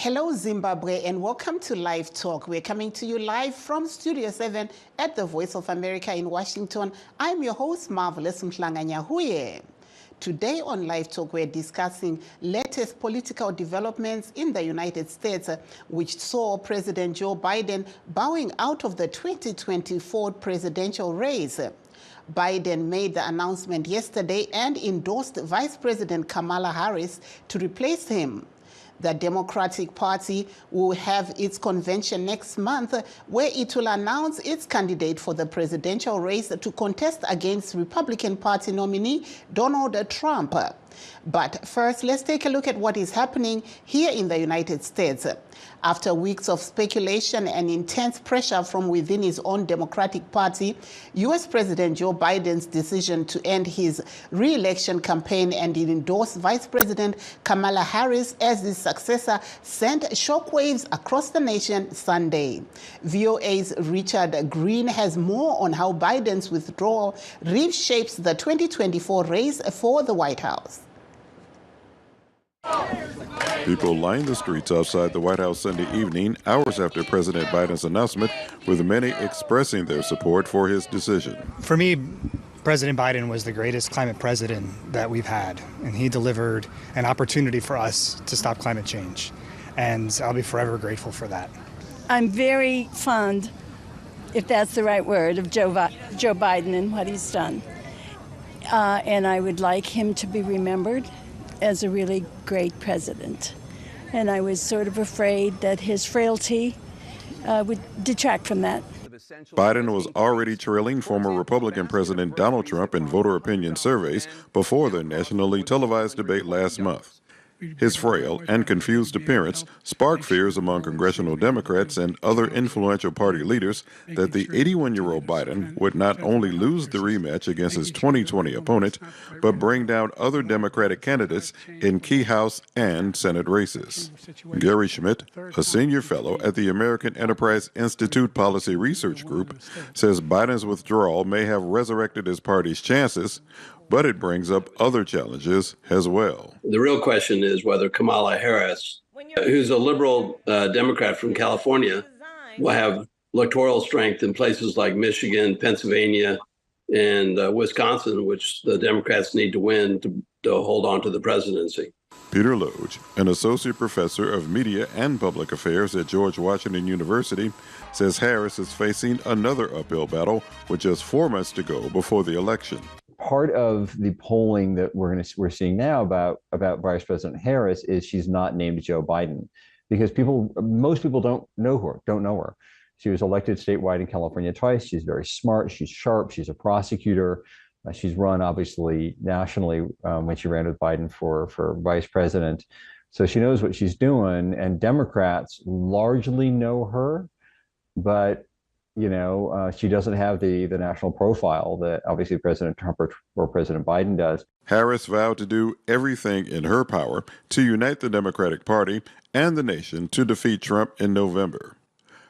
Hello, Zimbabwe, and welcome to Live Talk. We're coming to you live from Studio 7 at the Voice of America in Washington. I'm your host, Marvellous Mhlanga-Nyahuye. Today on Live Talk, we're discussing latest political developments in the United States, which saw President Joe Biden bowing out of the 2024 presidential race. Biden made the announcement yesterday and endorsed Vice President Kamala Harris to replace him. The Democratic Party will have its convention next month, where it will announce its candidate for the presidential race to contest against Republican Party nominee Donald Trump. But first, let's take a look at what is happening here in the United States. After weeks of speculation and intense pressure from within his own Democratic Party, U.S. President Joe Biden's decision to end his re-election campaign and endorse Vice President Kamala Harris as his successor sent shockwaves across the nation Sunday. VOA's Richard Green has more on how Biden's withdrawal reshapes the 2024 race for the White House. People lined the streets outside the White House Sunday evening, hours after President Biden's announcement, with many expressing their support for his decision. For me, President Biden was the greatest climate president that we've had, and he delivered an opportunity for us to stop climate change, and I'll be forever grateful for that. I'm very fond, if that's the right word, of Joe Biden and what he's done, and I would like him to be remembered as a really great president. And I was sort of afraid that his frailty would detract from that. Biden was already trailing former Republican President Donald Trump in voter opinion surveys before the nationally televised debate last month. His frail and confused appearance sparked fears among congressional Democrats and other influential party leaders that the 81-year-old Biden would not only lose the rematch against his 2020 opponent, but bring down other Democratic candidates in key House and Senate races. Gary Schmidt, a senior fellow at the American Enterprise Institute Policy Research Group, says Biden's withdrawal may have resurrected his party's chances, but it brings up other challenges as well. The real question is whether Kamala Harris, who's a liberal Democrat from California, will have electoral strength in places like Michigan, Pennsylvania, and Wisconsin, which the Democrats need to win to hold on to the presidency. Peter Loge, an associate professor of media and public affairs at George Washington University, says Harris is facing another uphill battle with just 4 months to go before the election. Part of the polling that we're seeing now about Vice President Harris is she's not named Joe Biden, because most people don't know her. She was elected statewide in California twice. She's very smart. She's sharp. She's a prosecutor. She's run obviously nationally when she ran with Biden for vice president. So she knows what she's doing, and Democrats largely know her, but she doesn't have the national profile that obviously President Trump or President Biden does. Harris vowed to do everything in her power to unite the Democratic Party and the nation to defeat Trump in November.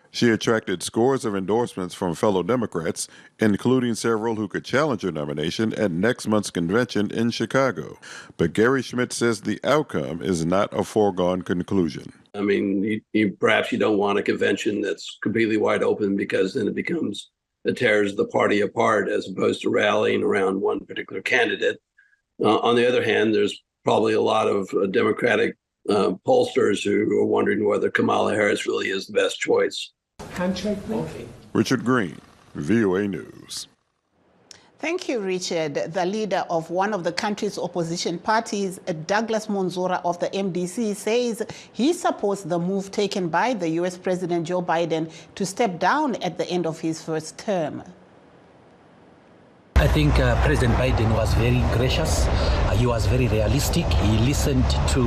She attracted scores of endorsements from fellow Democrats, including several who could challenge her nomination at next month's convention in Chicago. But Gary Schmidt says the outcome is not a foregone conclusion. I mean, perhaps you don't want a convention that's completely wide open, because then it tears the party apart as opposed to rallying around one particular candidate. On the other hand, there's probably a lot of Democratic pollsters who are wondering whether Kamala Harris really is the best choice. Richard Green, VOA News. Thank you, Richard. The leader of one of the country's opposition parties, Douglas Monzora of the MDC, says he supports the move taken by the U.S. President Joe Biden to step down at the end of his first term. I think President Biden was very gracious. He was very realistic. He listened to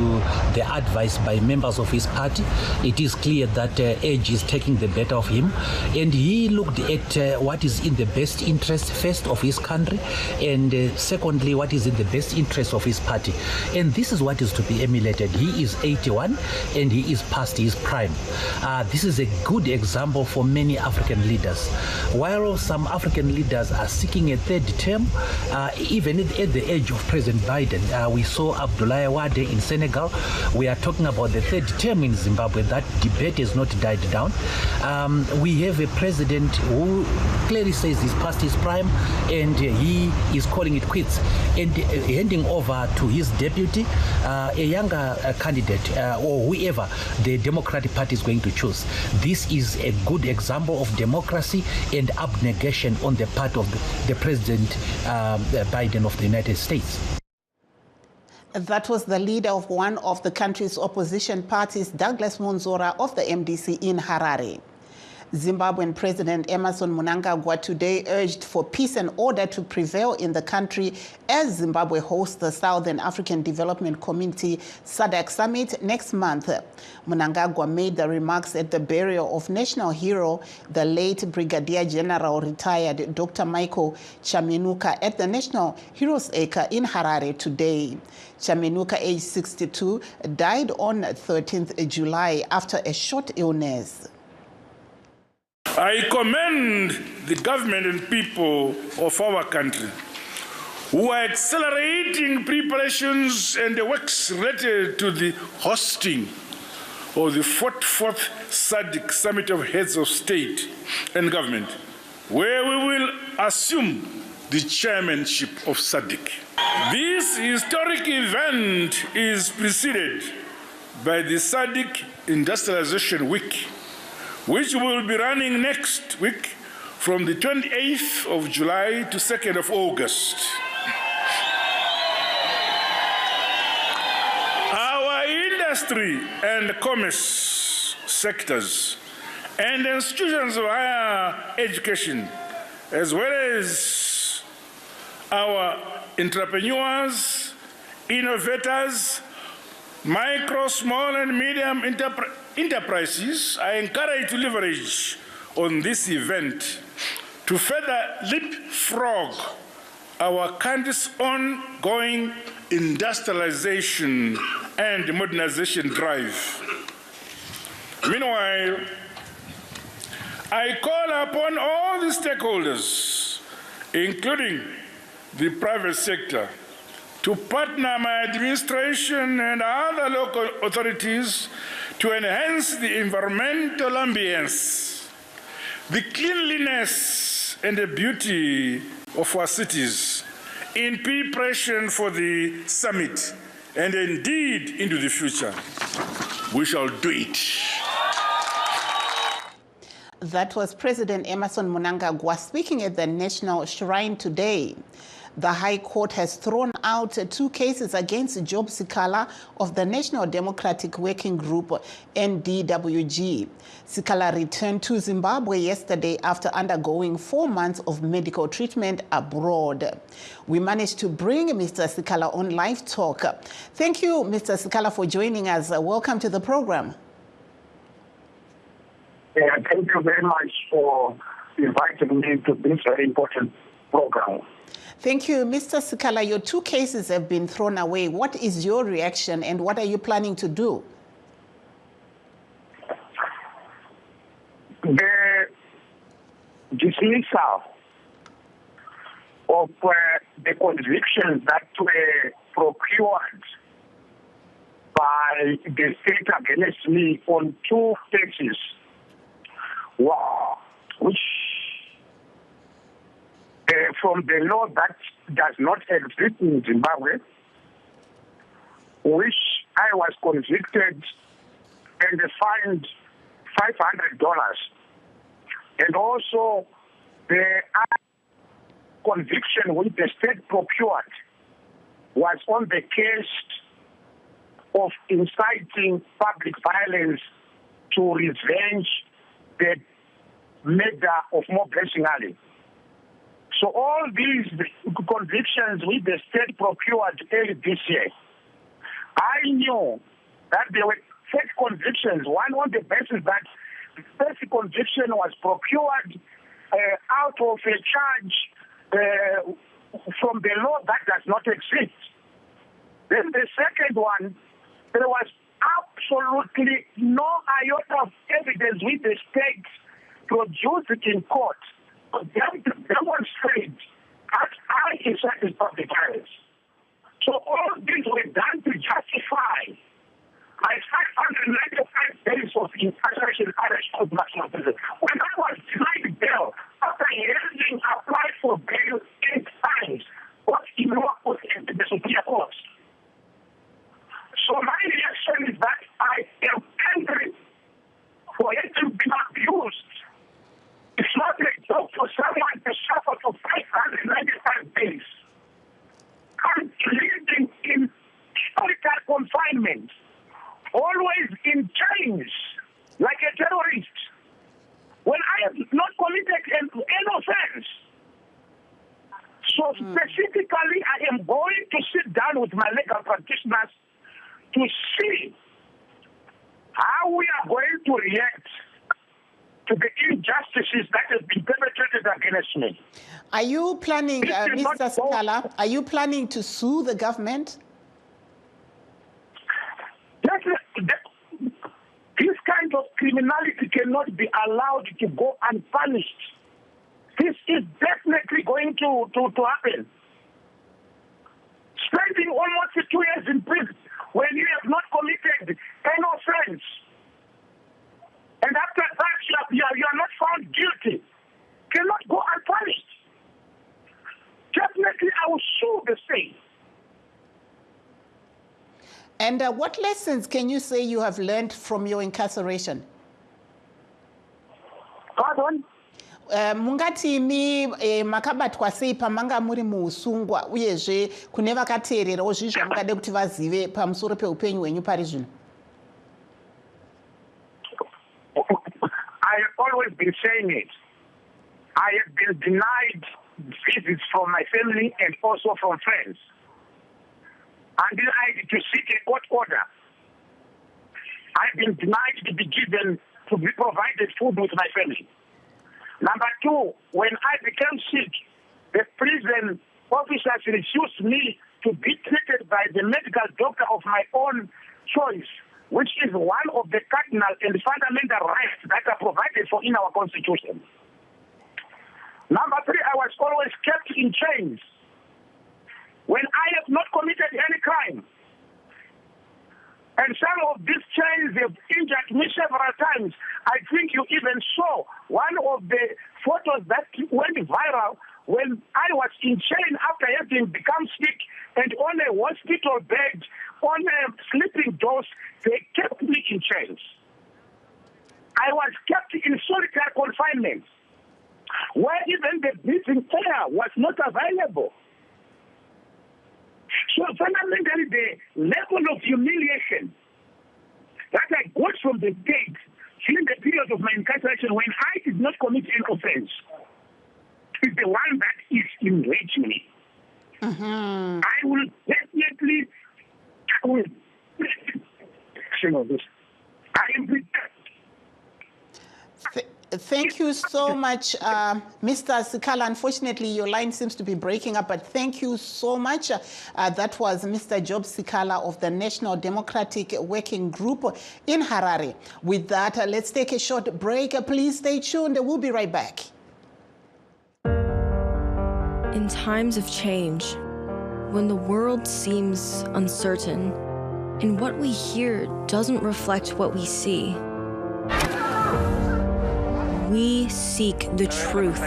the advice by members of his party. It is clear that age is taking the better of him. And he looked at what is in the best interest, first, of his country, and secondly, what is in the best interest of his party. And this is what is to be emulated. He is 81 and he is past his prime. This is a good example for many African leaders. While some African leaders are seeking a third term. Even at the age of President Biden, we saw Abdoulaye Wade in Senegal. We are talking about the third term in Zimbabwe. That debate has not died down. We have a president who clearly says he's past his prime, and he is calling it quits and handing over to his deputy, a younger candidate or whoever the Democratic Party is going to choose. This is a good example of democracy and abnegation on the part of the President Biden of the United States. That was the leader of one of the country's opposition parties, Douglas Monzora of the MDC in Harare. Zimbabwean President Emmerson Mnangagwa today urged for peace and order to prevail in the country as Zimbabwe hosts the Southern African Development Community SADC Summit next month. Mnangagwa made the remarks at the burial of national hero, the late Brigadier General retired Dr. Michael Chaminuka at the National Heroes Acre in Harare today. Chaminuka, aged 62, died on 13th July after a short illness. I commend the government and people of our country who are accelerating preparations and the works related to the hosting of the 44th SADC Summit of Heads of State and Government, where we will assume the chairmanship of SADC. This historic event is preceded by the SADC Industrialization Week, which will be running next week from the 28th of July to 2nd of August. Our industry and commerce sectors and institutions of higher education, as well as our entrepreneurs, innovators, micro, small, and medium enterprises are encouraged to leverage on this event to further leapfrog our country's ongoing industrialization and modernization drive. Meanwhile, I call upon all the stakeholders, including the private sector, to partner my administration and other local authorities to enhance the environmental ambience, the cleanliness and the beauty of our cities in preparation for the summit and indeed into the future. We shall do it. That was President Emmerson Mnangagwa speaking at the National Shrine today. The High Court has thrown out 2 cases against Job Sikala of the National Democratic Working Group, NDWG. Sikala returned to Zimbabwe yesterday after undergoing 4 months of medical treatment abroad. We managed to bring Mr. Sikala on LiveTalk. Thank you, Mr. Sikala, for joining us. Welcome to the program. Yeah, thank you very much for inviting me to this very important program. Thank you. Mr. Sikala, your 2 cases have been thrown away. What is your reaction and what are you planning to do? The dismissal of the convictions that were procured by the state against me on 2 cases, which from the law that does not exist in Zimbabwe, which I was convicted and fined $500. And also the conviction which the state procured was on the case of inciting public violence to revenge the murder of Mhlanga Nyahuye. So all these convictions which the state procured early this year, I knew that there were fake convictions. One on the basis that the first conviction was procured out of a charge from the law that does not exist. Then the second one, there was absolutely no iota of evidence which the state produced in court to demonstrate that incited public violence. So all these were done to justify my 595 days of incarceration arrest of national prison. When I was denied bail after having applied for bail 8 times, but in no court and the Supreme Court. So my reaction is that I am angry for it to be abused. It's not a joke for someone to suffer for 595 days. I'm living in historical confinement, always in chains, like a terrorist. When I have not committed an offense. So specifically, I am going to sit down with my legal practitioners to see how we are going to react to the injustices that have been perpetrated against me. Are you planning, Mr. Sikala, are you planning to sue the government? This kind of criminality cannot be allowed to go unpunished. This is definitely going to happen. Spending almost 2 years in prison when you have not committed an offense. And after that, you are not found guilty. Cannot go unpunished. Definitely, I will sue the state. And what lessons can you say you have learned from your incarceration? Pardon? Mungati mi makabatwa sei pamanga muri muusungwa uyezve kune vakateererawo zvinhu zvamungade kuti vazive pamusoro peupenyu hwenyu pari zvino. I have always been saying it. I have been denied visits from my family and also from friends until I had to seek a court order. I've been denied to be provided food with my family. Number 2, when I became sick, the prison officers refused me to be treated by the medical doctor of my own choice, which is one of the cardinal and fundamental rights that are provided for in our Constitution. Number 3, I was always kept in chains when I have not committed any crime. And some of these chains have injured me several times. I think you even saw one of the photos that went viral when I was in chain after having become sick and on a hospital bed, on a sleeping dose, they kept me in chains. I was kept in solitary confinement, where even the breathing air was not available. So fundamentally, the level of humiliation that I got from the state during the period of my incarceration when I did not commit any offense is the one that is enraging me. I will definitely I am prepared. Thank you so much, Mr. Sikala. Unfortunately, your line seems to be breaking up, but thank you so much. That was Mr. Job Sikala of the National Democratic Working Group in Harare. With that, let's take a short break. Please stay tuned. We'll be right back. In times of change, when the world seems uncertain and what we hear doesn't reflect what we see, we seek the truth.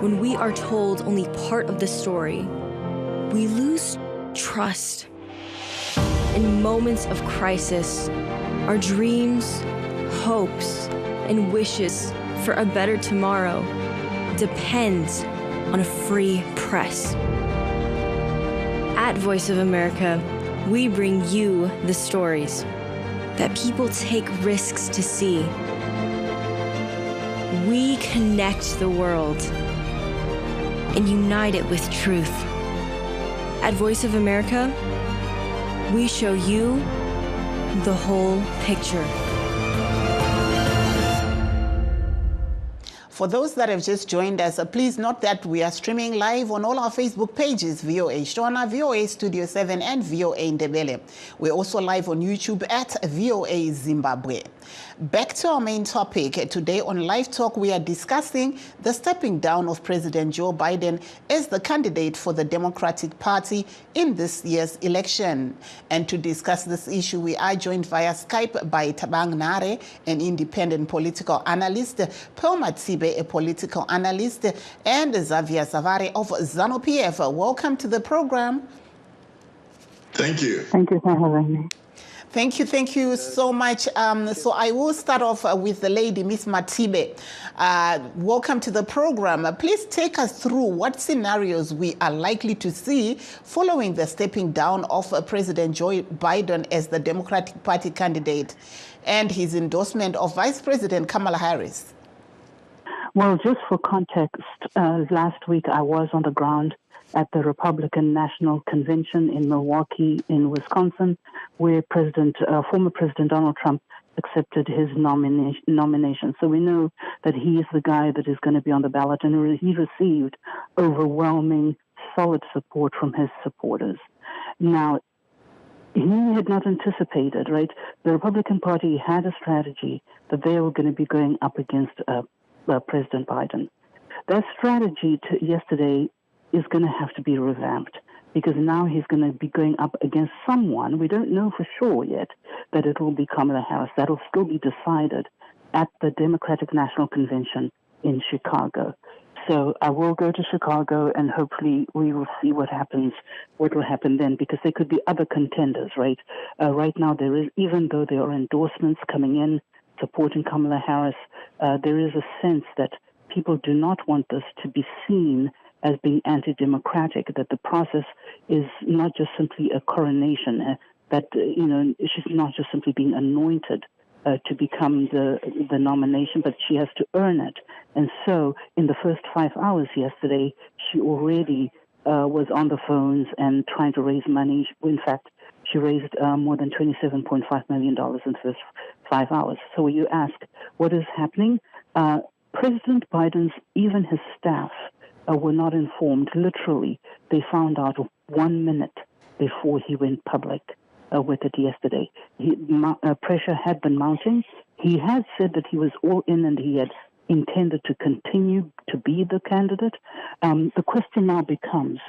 When we are told only part of the story, we lose trust. In moments of crisis, our dreams, hopes, and wishes for a better tomorrow depend on a free press. At Voice of America, we bring you the stories that people take risks to see. We connect the world and unite it with truth. At Voice of America, we show you the whole picture. For those that have just joined us, please note that we are streaming live on all our Facebook pages, VOA Shona, VOA Studio 7, and VOA Ndebele. We're also live on YouTube at VOA Zimbabwe. Back to our main topic. Today on Live Talk, we are discussing the stepping down of President Joe Biden as the candidate for the Democratic Party in this year's election. And to discuss this issue, we are joined via Skype by Thabhang Nare, an independent political analyst, Matibe, a political analyst, and Xavier Zavare of ZANU PF. Welcome to the program. Thank you. Thank you for having me. Thank you so much. So I will start off with the lady, Miss Matibe. Welcome to the program. Please take us through what scenarios we are likely to see following the stepping down of President Joe Biden as the Democratic Party candidate and his endorsement of Vice President Kamala Harris. Well, just for context, last week I was on the ground at the Republican National Convention in Milwaukee, in Wisconsin, where former President Donald Trump accepted his nomination. So we know that he is the guy that is going to be on the ballot, and he received overwhelming, solid support from his supporters. Now, he had not anticipated, right? The Republican Party had a strategy that they were going to be going up against President Biden. That strategy yesterday is going to have to be revamped, because now he's going to be going up against someone. We don't know for sure yet that it will be Kamala Harris. That will still be decided at the Democratic National Convention in Chicago. So I will go to Chicago, and hopefully we will see what will happen then, because there could be other contenders, right? Right now there is, even though there are endorsements coming in supporting Kamala Harris, there is a sense that people do not want this to be seen as being anti-democratic, that the process is not just simply a coronation, that, she's not just simply being anointed to become the nomination, but she has to earn it. And so in the first 5 hours yesterday, she already was on the phones and trying to raise money. In fact, she raised more than $27.5 million in the first 5 hours. So when you ask what is happening, President Biden's, even his staff, were not informed. Literally, they found out 1 minute before he went public with it yesterday. Pressure had been mounting. He had said that he was all in and he had intended to continue to be the candidate. The question now becomes,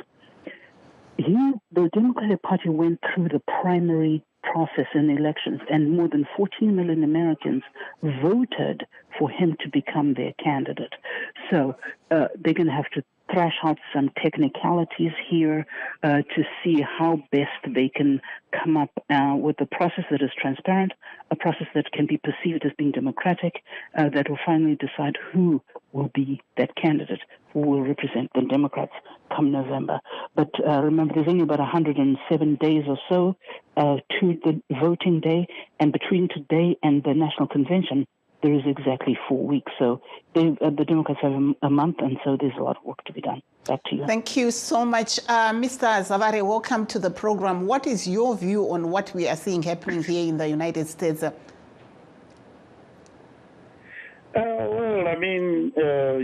the Democratic Party went through the primary process in elections, and more than 14 million Americans voted for him to become their candidate. So they're going to have to thrash out some technicalities here to see how best they can come up with a process that is transparent, a process that can be perceived as being democratic, that will finally decide who will be that candidate, who will represent the Democrats come November. But remember, there's only about 107 days or so to the voting day, and between today and the National Convention, there is exactly 4 weeks. So the Democrats have a month, and so there's a lot of work to be done. Back to you. Thank you so much. Mr. Zavare, welcome to the program. What is your view on what we are seeing happening here in the United States? Well, I mean,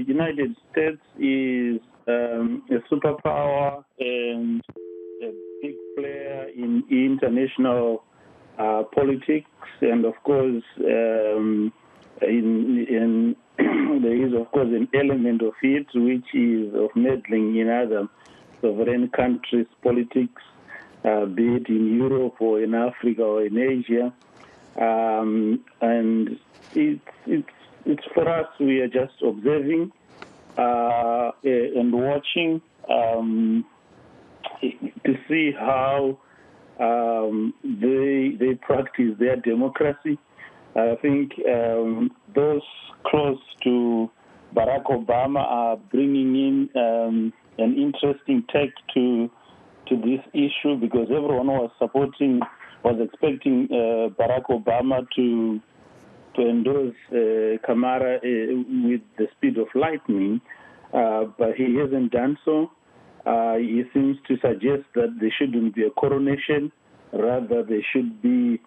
United States is a superpower and a big player in international politics, and of course, there is, of course, an element of it which is of meddling in other sovereign countries' politics, be it in Europe or in Africa or in Asia. And it's for us, we are just observing and watching to see how they practice their democracy. I think those close to Barack Obama are bringing in an interesting take to this issue, because everyone was expecting Barack Obama to endorse Kamala with the speed of lightning, but he hasn't done so. He seems to suggest that there shouldn't be a coronation, rather there should be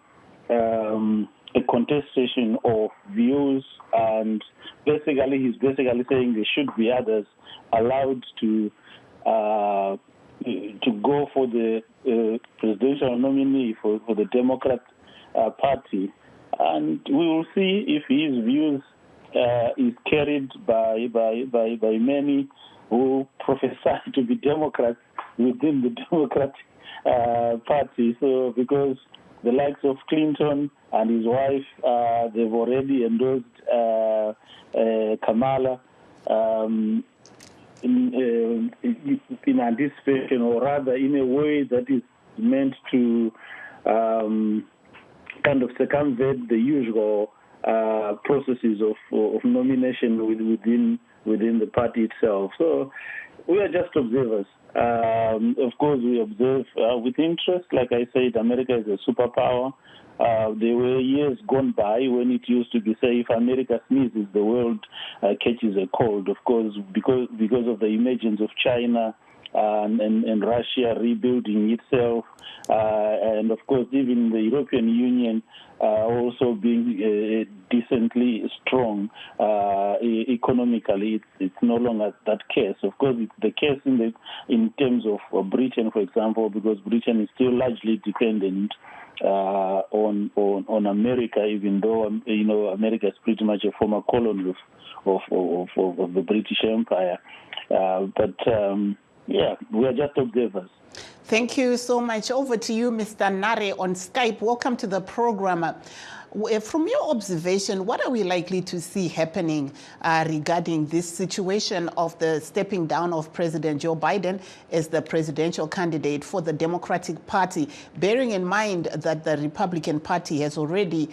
a contestation of views, and he's basically saying there should be others allowed to go for the presidential nominee for the Democrat Party, and we will see if his views is carried by many who profess to be Democrats within the Democratic Party. So because the likes of Clinton and his wife, they've already endorsed Kamala in anticipation, or rather in a way that is meant to kind of circumvent the usual processes of nomination within the party itself. So we are just observers. Of course, we observe with interest. Like I said, America is a superpower. There were years gone by when it used to be say, if America sneezes, the world catches a cold. Of course, because of the emergence of China and Russia rebuilding itself, and of course, even the European Union also being decently strong economically, it's no longer that case. Of course, it's the case in terms of Britain, for example, because Britain is still largely dependent on America, even though America is pretty much a former colony of the British Empire. Yeah, we are just observers. Thank you so much. Over to you, Mr. Nare on Skype. Welcome to the program. From your observation, what are we likely to see happening regarding this situation of the stepping down of President Joe Biden as the presidential candidate for the Democratic Party, bearing in mind that the Republican Party has already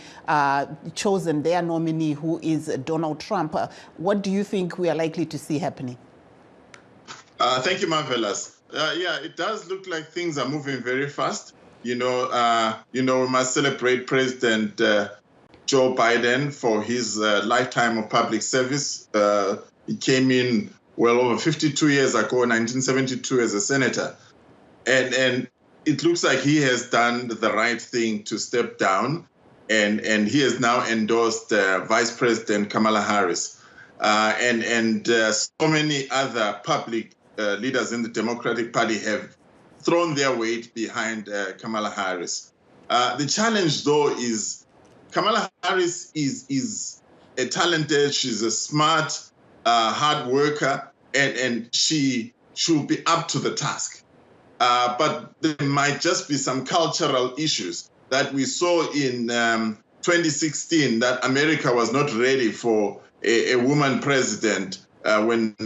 chosen their nominee, who is Donald Trump? What do you think we are likely to see happening? Thank you, Marvellous. Yeah, it does look like things are moving very fast. We must celebrate President Joe Biden for his lifetime of public service. He came in well over 52 years ago, 1972, as a senator. And it looks like he has done the right thing to step down. And he has now endorsed Vice President Kamala Harris. And so many other public leaders in the Democratic Party have thrown their weight behind Kamala Harris. The challenge, though, is Kamala Harris is a talented, she's a smart, hard worker, and she should be up to the task. But there might just be some cultural issues that we saw in 2016, that America was not ready for a woman president when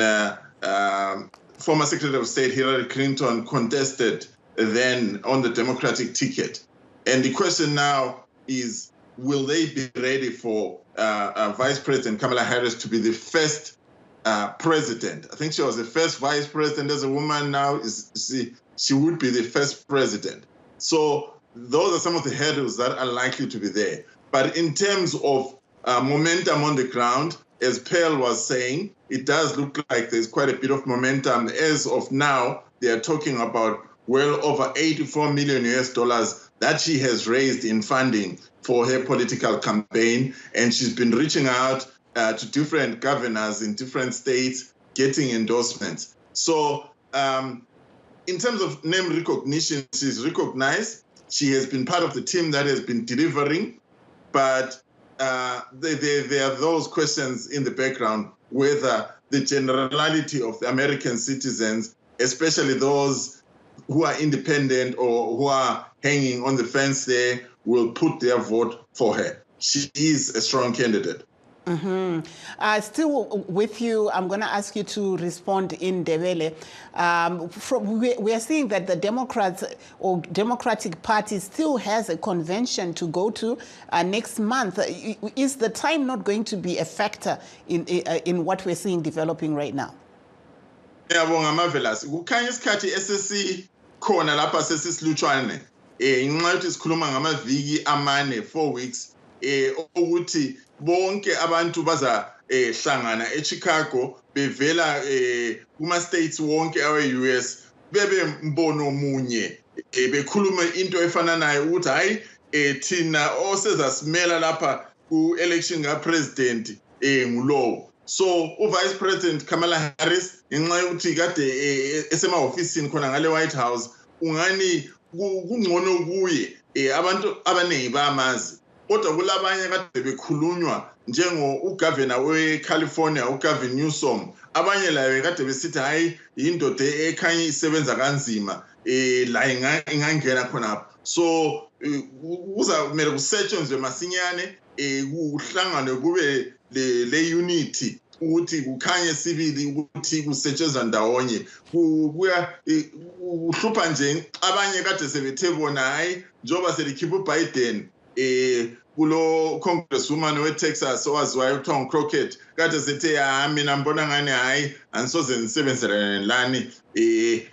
former Secretary of State Hillary Clinton contested then on the Democratic ticket. And the question now is, will they be ready for Vice President Kamala Harris to be the first president? I think she was the first vice president as a woman. Now she would be the first president. So those are some of the hurdles that are likely to be there. But in terms of momentum on the ground, as Pearl was saying, it does look like there's quite a bit of momentum. As of now, they are talking about well over $84 million that she has raised in funding for her political campaign. And she's been reaching out to different governors in different states, getting endorsements. So in terms of name recognition, she's recognized. She has been part of the team that has been delivering. But there are those questions in the background, whether the generality of the American citizens, especially those who are independent or who are hanging on the fence there, will put their vote for her. She is a strong candidate. Mm-hmm. Still with you, I'm going to ask you to respond in Ndebele. We are seeing that the Democrats or Democratic Party still has a convention to go to next month. Is the time not going to be a factor in what we're seeing developing right now? Ngiyabonga Marvellous. Kukhanya isikhathi esesikhona lapha sesisilutshwane. Inxa yokuthi sikhuluma ngamaviki amane, 4 weeks, ukuthi bonke abantu baza hlangana eChicago bevela kuma states wonke awe-US bebe mbono munye bekhuluma into efananayo ukuthi hayi thina osezasimela lapha ku-election ka-president ngulowo. So uVice President Kamala Harris ngenxa yokuthi kade esemahofisini khona ngale White House ungani kungcono kuye abantu abaningi bayamazi kodwa kulabanye kade bekhulunywa njengo ugovernor weCalifornia uGavin Newsom abanye laye kade besithi hayi indoda ekhanya isebenza kanzima la ingangena khona. So uzamele kusetshenzwe masinyane kuhlangane kube le unity ukuthi kukhanye sibili ukuthi kusetshenzwa ndawonye kuya uhlupha nje abanye kade sebethe bona hayi njoba selikhipha uBiden kulo congresswoman weTexas owaziwayo uTom Crockett kade sethe mina mbona ngani hayi angisoze nisebenzelane lani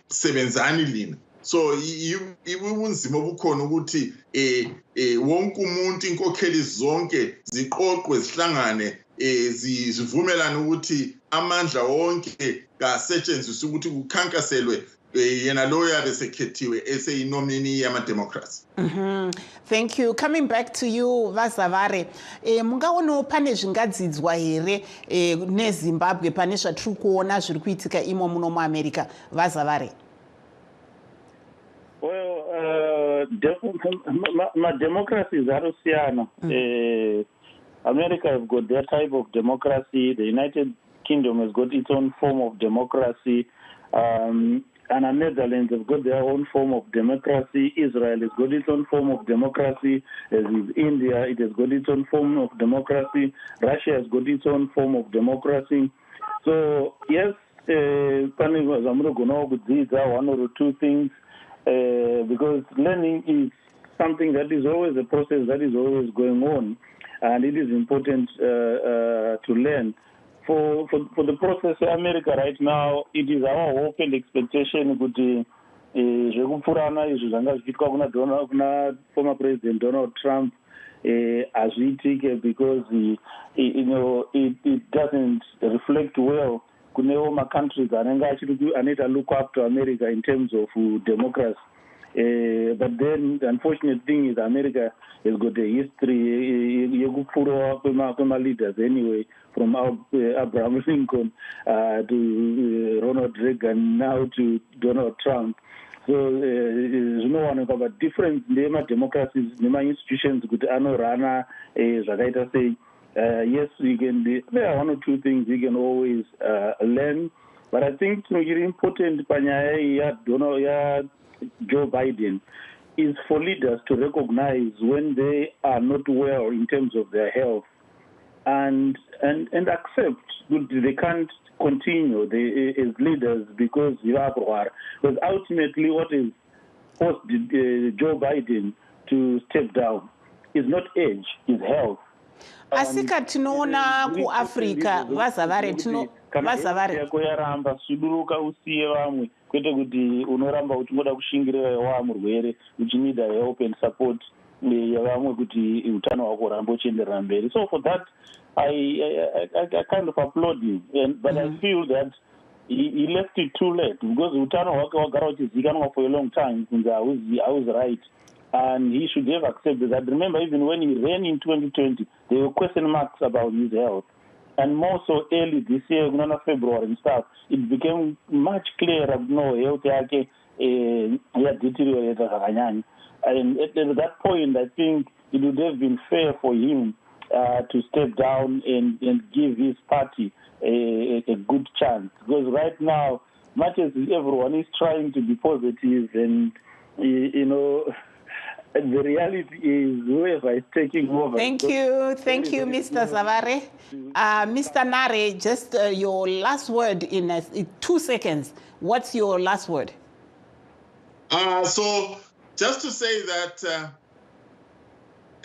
sebenzani lina. So ibunzima obukhona ukuthi wonke umuntu inkokheli zonke ziqoqwe zihlangane zivumelana ukuthi amandla wonke kasetshenziswe ukuthi kukhankaselwe yena lo yabe sekhethiwe eseyinomini yama-democrats. Thank you. Coming back to you, Zavare, mungaona pane zvingadzidzwa here neZimbabwe pane zvatiri kuona zviri kuitika imo muno muAmerica, Zavare? Well, democracies are siyana. America has got their type of democracy. The United Kingdom has got its own form of democracy. And the Netherlands have got their own form of democracy. Israel has got its own form of democracy. As is India, it has got its own form of democracy. Russia has got its own form of democracy. So, yes, one or two things. Because learning is something that is always a process that is always going on, and it is important to learn. For the process in America right now, it is our hope and expectation that former President Donald Trump as we take it because it doesn't reflect well. Kunoma countries and it look up to America in terms of democracy. But then the unfortunate thing is America has got a history leaders anyway, from Abraham Lincoln to Ronald Reagan now to Donald Trump. So there's no one about different democracies, institutions could rana say. Yes, we can. There are one or two things we can always learn, but I think it's important. Joe Biden is for leaders to recognize when they are not well in terms of their health, and accept that they can't continue as leaders because ultimately what is forced Joe Biden to step down is not age, is health. Asika tinoona kuAfrica Zavare yaramba suduruka usiye vamwe kwete kuti unoramba kuti ngoda kushingirira wa murwere uchinida help and support yavamwe kuti utano hwako rambo chienderera mberi. So for that I kind of applaud him, but I feel that he left it too late because utano hwake wagara uchizikanwa for a long time since I was right. And he should have accepted that. Remember, even when he ran in 2020, there were question marks about his health. And more so early this year, February and stuff, it became much clearer, health deteriorated. And at that point, I think it would have been fair for him to step down and give his party a good chance. Because right now, much as everyone is trying to be positive and, the reality is whoever is taking over. Thank you, Mr. Zavare. Mr. Nare, just your last word in 2 seconds. What's your last word? So just to say that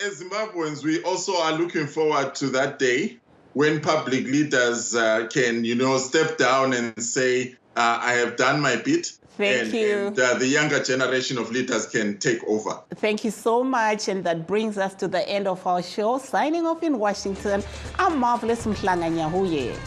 as Zimbabweans, we also are looking forward to that day when public leaders can, step down and say, I have done my bit. Thank you. And the younger generation of leaders can take over. Thank you so much. And that brings us to the end of our show. Signing off in Washington, I'm Marvellous Mhlanga-Nyahuye.